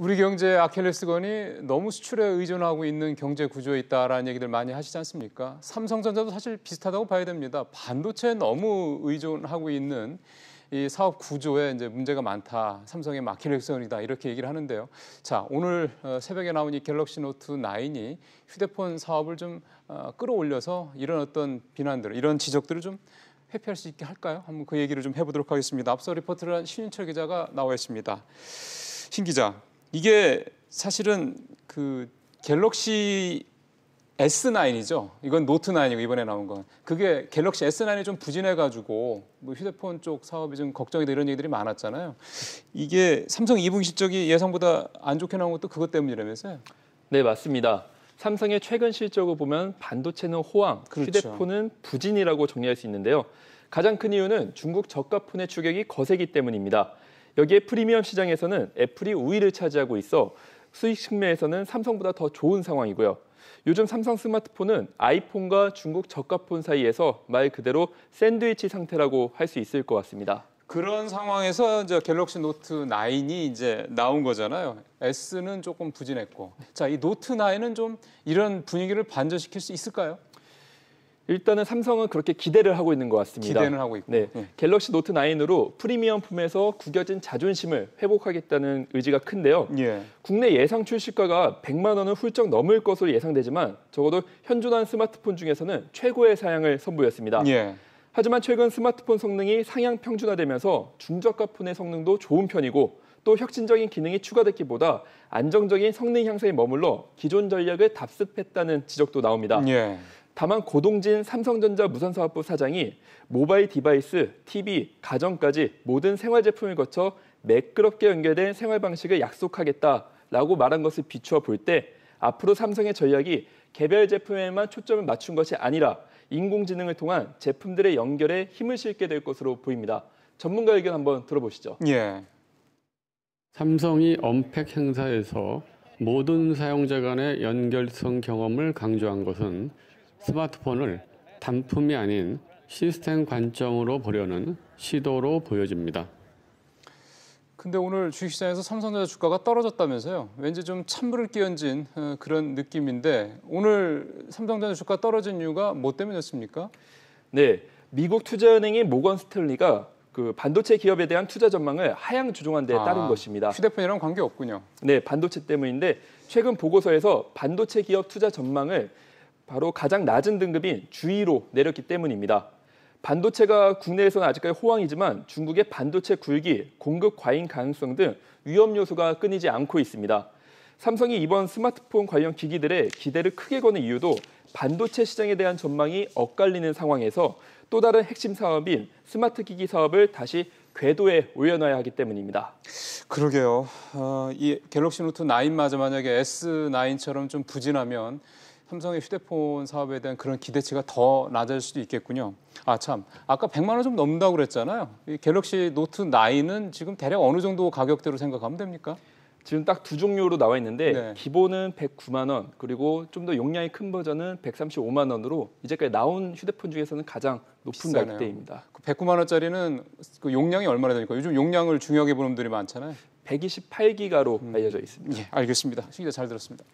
우리 경제의 아킬레스건이 너무 수출에 의존하고 있는 경제 구조에 있다라는 얘기들 많이 하시지 않습니까? 삼성전자도 사실 비슷하다고 봐야 됩니다. 반도체에 너무 의존하고 있는 이 사업 구조에 이제 문제가 많다. 삼성의 아킬레스건이다. 이렇게 얘기를 하는데요. 자, 오늘 새벽에 나온 이 갤럭시 노트 9이 휴대폰 사업을 좀 끌어올려서 이런 어떤 비난들, 이런 지적들을 좀 회피할 수 있게 할까요? 한번 그 얘기를 좀 해보도록 하겠습니다. 앞서 리포트를 한 신윤철 기자가 나와 있습니다. 신 기자, 이게 사실은 그 갤럭시 S9이죠. 이건 노트 9이고 이번에 나온 건. 그게 갤럭시 S9이 좀 부진해가지고 뭐 휴대폰 쪽 사업이 좀 걱정이다 이런 얘기들이 많았잖아요. 이게 삼성 2분기 실적이 예상보다 안 좋게 나온 것도 그것 때문이라면서요? 네, 맞습니다. 삼성의 최근 실적을 보면 반도체는 호황, 그렇죠. 휴대폰은 부진이라고 정리할 수 있는데요. 가장 큰 이유는 중국 저가폰의 추격이 거세기 때문입니다. 여기에 프리미엄 시장에서는 애플이 우위를 차지하고 있어 수익 측면에서는 삼성보다 더 좋은 상황이고요. 요즘 삼성 스마트폰은 아이폰과 중국 저가폰 사이에서 말 그대로 샌드위치 상태라고 할 수 있을 것 같습니다. 그런 상황에서 이제 갤럭시 노트 9이 이제 나온 거잖아요. S는 조금 부진했고. 자, 이 노트 9은 좀 이런 분위기를 반전시킬 수 있을까요? 일단은 삼성은 그렇게 기대를 하고 있는 것 같습니다. 기대는 하고 있고. 네, 갤럭시 노트 9으로 프리미엄품에서 구겨진 자존심을 회복하겠다는 의지가 큰데요. 예. 국내 예상 출시가가 100만 원을 훌쩍 넘을 것으로 예상되지만 적어도 현존한 스마트폰 중에서는 최고의 사양을 선보였습니다. 예. 하지만 최근 스마트폰 성능이 상향 평준화되면서 중저가폰의 성능도 좋은 편이고 또 혁신적인 기능이 추가됐기보다 안정적인 성능 향상에 머물러 기존 전략을 답습했다는 지적도 나옵니다. 예. 다만 고동진 삼성전자 무선사업부 사장이 모바일 디바이스, TV, 가전까지 모든 생활 제품을 거쳐 매끄럽게 연결된 생활 방식을 약속하겠다라고 말한 것을 비추어 볼 때 앞으로 삼성의 전략이 개별 제품에만 초점을 맞춘 것이 아니라 인공지능을 통한 제품들의 연결에 힘을 실게 될 것으로 보입니다. 전문가 의견 한번 들어보시죠. 예. 삼성이 언팩 행사에서 모든 사용자 간의 연결성 경험을 강조한 것은 스마트폰을 단품이 아닌 시스템 관점으로 보려는 시도로 보여집니다. 근데 오늘 주식시장에서 삼성전자 주가가 떨어졌다면서요? 왠지 좀 찬물을 끼얹은 그런 느낌인데 오늘 삼성전자 주가 떨어진 이유가 뭐 때문이었습니까? 네, 미국 투자은행인 모건 스탠리가 그 반도체 기업에 대한 투자 전망을 하향 조정한 데 따른 것입니다. 휴대폰이랑 관계 없군요. 네, 반도체 때문인데 최근 보고서에서 반도체 기업 투자 전망을 바로 가장 낮은 등급인 G로 내렸기 때문입니다. 반도체가 국내에서는 아직까지 호황이지만 중국의 반도체 굴기, 공급 과잉 가능성 등 위험 요소가 끊이지 않고 있습니다. 삼성이 이번 스마트폰 관련 기기들의 기대를 크게 거는 이유도 반도체 시장에 대한 전망이 엇갈리는 상황에서 또 다른 핵심 사업인 스마트 기기 사업을 다시 궤도에 올려놔야 하기 때문입니다. 그러게요. 이 갤럭시 노트 9마저 만약에 S9처럼 좀 부진하면 삼성의 휴대폰 사업에 대한 그런 기대치가 더 낮아질 수도 있겠군요. 아 참, 아까 100만 원 좀 넘는다고 그랬잖아요. 이 갤럭시 노트 9은 지금 대략 어느 정도 가격대로 생각하면 됩니까? 지금 딱 두 종류로 나와 있는데 네. 기본은 109만 원, 그리고 좀 더 용량이 큰 버전은 135만 원으로 이제까지 나온 휴대폰 중에서는 가장 높은 비싸네요. 가격대입니다. 109만 원짜리는 그 용량이 얼마나 되니까 요즘 용량을 중요하게 보는 분들이 많잖아요. 128기가로 알려져 있습니다. 예, 알겠습니다. 신 기자 잘 들었습니다.